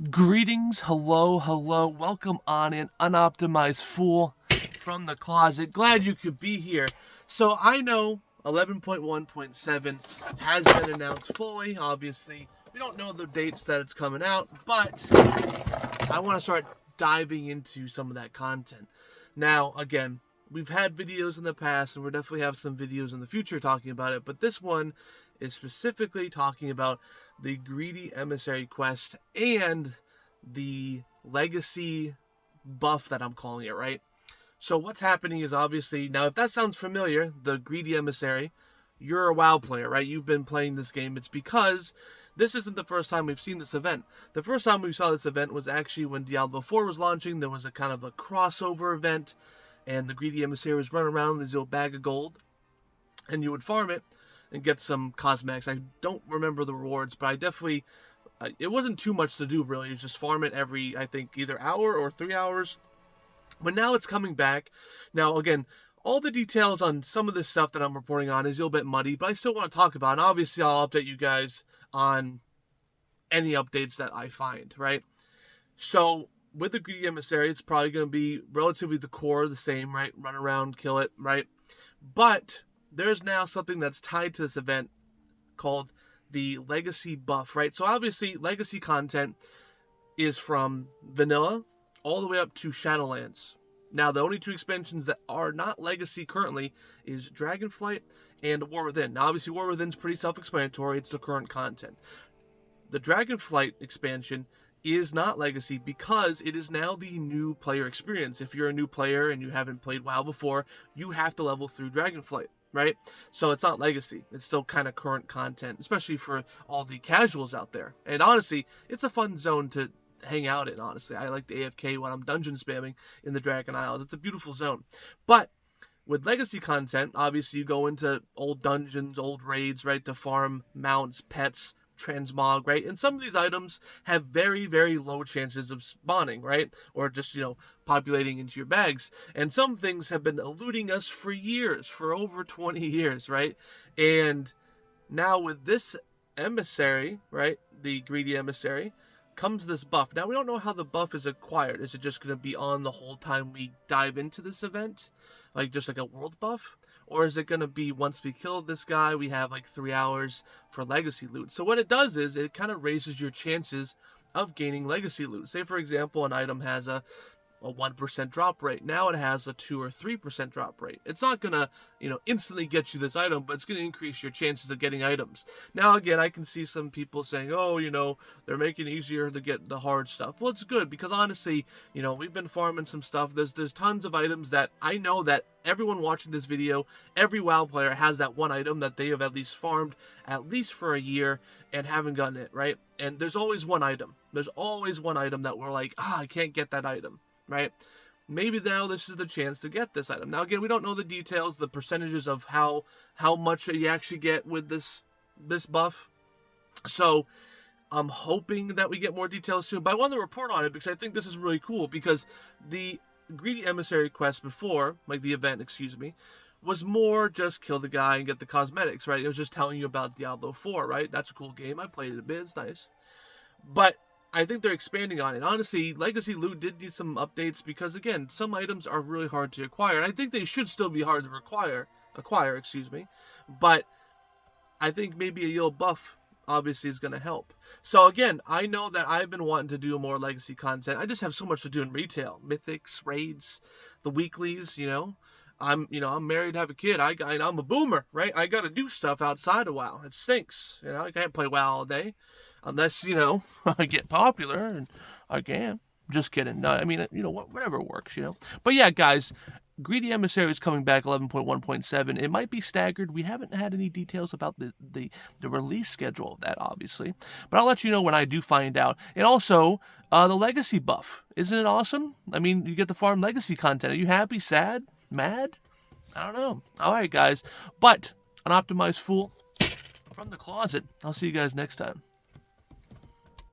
Greetings, hello, welcome on in, Unoptimized Fool from the closet. Glad you could be here. So I know 11.1.7 has been announced fully, obviously. We don't know the dates that it's coming out, but I want to start diving into some of that content. Now, again, we've had videos in the past, and we'll definitely have some videos in the future talking about it, but this one is specifically talking about the Greedy Emissary quest and the legacy buff that I'm calling it, right? So what's happening is obviously, now if that sounds familiar, the Greedy Emissary, you're a WoW player, right? You've been playing this game. It's because this isn't the first time we've seen this event. The first time we saw this event was actually when Diablo 4 was launching. There was a kind of a crossover event, and the Greedy Emissary was running around with his little bag of gold, and you would farm it and get some cosmetics. I don't remember the rewards, but I definitely, it wasn't too much to do really. You just farm it every, I think, either hour or 3 hours. But now it's coming back. Now, again, all the details on some of this stuff that I'm reporting on is a little bit muddy, but I still want to talk about it. And obviously, I'll update you guys on any updates that I find, right? So, with the Greedy Emissary, it's probably going to be relatively the core, the same, right? Run around, kill it, right? But there's now something that's tied to this event called the Legacy buff, right? So, obviously, Legacy content is from Vanilla all the way up to Shadowlands. Now, the only two expansions that are not Legacy currently is Dragonflight and War Within. Now, obviously, War Within's pretty self-explanatory. It's the current content. The Dragonflight expansion is not Legacy because it is now the new player experience. If you're a new player and you haven't played WoW before, you have to level through Dragonflight, right? So it's not Legacy. It's still kind of current content, especially for all the casuals out there. And honestly, it's a fun zone to hang out in, honestly. I like the AFK when I'm dungeon spamming in the Dragon Isles. It's a beautiful zone. But with Legacy content, obviously you go into old dungeons, old raids, right, to farm mounts, pets, transmog, right? And some of these items have very, very low chances of spawning, right? Or just, populating into your bags. And some things have been eluding us for years, for over 20 years, right? And now with this emissary, right, the Greedy Emissary, comes this buff. Now, we don't know how the buff is acquired. Is it just going to be on the whole time we dive into this event? Like, just like a world buff? Or is it going to be once we kill this guy, we have like 3 hours for legacy loot? So what it does is it kind of raises your chances of gaining legacy loot. Say, for example, an item has a 1% drop rate. Now it has a 2 or 3% drop rate. It's not going to, instantly get you this item, but it's going to increase your chances of getting items. Now, again, I can see some people saying, oh, they're making it easier to get the hard stuff. Well, it's good because honestly, we've been farming some stuff. There's tons of items that I know that everyone watching this video, every WoW player has that one item that they have at least farmed at least for a year and haven't gotten it, right? And there's always one item. There's always one item that we're like, I can't get that item. Right? Maybe now this is the chance to get this item. Now, again, we don't know the details, the percentages of how much you actually get with this buff. So I'm hoping that we get more details soon. But I want to report on it because I think this is really cool because the Greedy Emissary quest before, like the event, was more just kill the guy and get the cosmetics, right? It was just telling you about Diablo 4, right? That's a cool game. I played it a bit. It's nice. But I think they're expanding on it. Honestly, Legacy Loot did need some updates because, again, some items are really hard to acquire. And I think they should still be hard to acquire, But I think maybe a yellow buff, obviously, is going to help. So, again, I know that I've been wanting to do more Legacy content. I just have so much to do in retail. Mythics, raids, the weeklies, I'm married, have a kid. I'm a boomer, right? I got to do stuff outside of WoW. It stinks. I can't play WoW all day. Unless, I get popular, and I can. Just kidding. No, I mean, whatever works, But yeah, guys, Greedy Emissary is coming back 11.1.7. It might be staggered. We haven't had any details about the release schedule of that, obviously. But I'll let you know when I do find out. And also, the Legacy buff. Isn't it awesome? I mean, you get the farm Legacy content. Are you happy, sad, mad? I don't know. All right, guys. But, an optimized fool from the closet. I'll see you guys next time.